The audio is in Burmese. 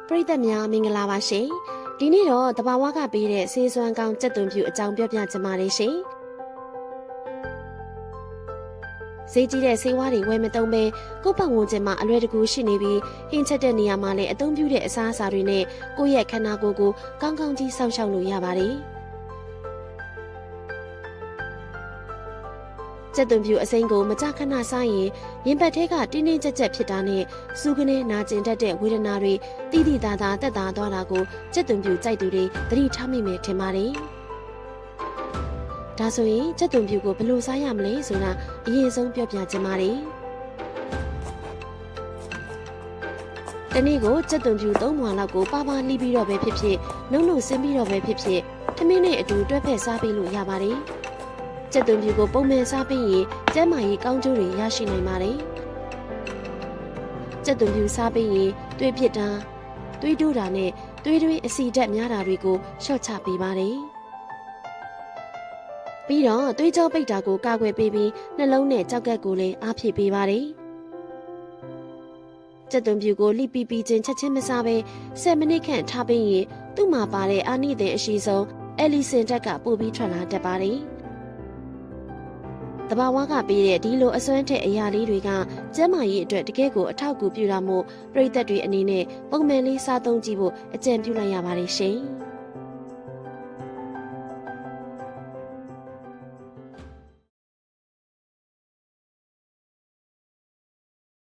ပရိသတ်များမင်္ဂလာပါရှင်ဒီနေ့တော့တဘာဝကပေးတဲ့ဆေးစွမ်းကောင်းကြက်သွန်ဖြူအကြောင်းပြောပြချင်ပါတယ်ရှင်ဈေးကြီးတဲ့ဆေးဝါးတွေဝယ်မသုံးဘဲကိုယ့်ပတ်ဝန်းကျင်မှာအလွယ်တကူရှိနေပြီးဟင်းချက်တဲ့နေရာမှာလည်းအသုံးပြုတဲ့အစားအစာတွေနဲ့ကိုယ့်ရဲ့ခန္ဓာကိုယ်ကိုကောင်းကောင်းကြီးစောင့်ရှောက်လို့ရပါတယ်ကြက်သွန်ဖြူအစိမ်းကိုမကြခဏစားရင်ရင်ဘတ်ထဲကတင်းတင်းကြပ်ကြပ်ဖြစ်တာနဲ့စူးကနေနာကျင်တတ်တဲ့ဝေဒနာတွေတိတိသားသားတက်တာသွားတာကိုကြက်သွန်ဖြူကြိုက်သူတွေသတိထားမိမယ်ထင်ပါတယ်။ဒါဆိုရင်ကြက်သွန်ဖြူကိုဘယ်လိုစားရမလဲဆိုတာအရင်ဆုံးပြောပြချင်ပါတယ်။တနေ့ကိုကြက်သွန်ဖြူ3မွှာလောက်ကိုပါပါလှီးပြီးတော့ပဲဖြစ်ဖြစ်နှုတ်နှုတ်ဆင်းပြီးတော့ပဲဖြစ်ဖြစ်ထမင်းနဲ့အတူတွဲဖက်စားပြီးလို့ရပါတယ်။ကြက်သွန်ဖြူကိုပုံမှန်စားပြီးရင်ကျန်းမာရေးကောင်းကျိုးတွေရရှိနိုင်ပါတယ်။ကြက်သွန်ဖြူစားပြီးရင်သွေးဖြစ်တာ၊သွေးတိုးတာနဲ့သွေးတွင်းအဆီဓာတ်များတာတွေကိုလျှော့ချပေးပါတယ်။ပြီးတော့သွေးကြောပိတ်တာကိုကာကွယ်ပေးပြီးနှလုံးနဲ့ကြောက်ကက်ကိုလည်းအားဖြည့်ပေးပါတယ်။ကြက်သွန်ဖြူကိုလိပီပီချင်းချက်ချင်းမစားဘဲ10မိနစ်ခန့်ထားပြီးရင်သူ့မှာပါတဲ့အာနိသင်အရှိဆုံးအလီစင်ဓာတ်ကပို့ပြီးထွက်လာတတ်ပါတယ်။တဘာဝကပေးတဲ့ဒီလိုအစွမ်းထက်အရာလေးတွေကကျန်းမာရေးအတွက်တကယ့်ကိုအထောက်အကူပြုတာမို့ပရိသတ်တွေအနေနဲ့ပုံမှန်လေးစားသုံးကြည့်ဖို့အကြံပြုလိုက်ရပါတယ်ရှင်။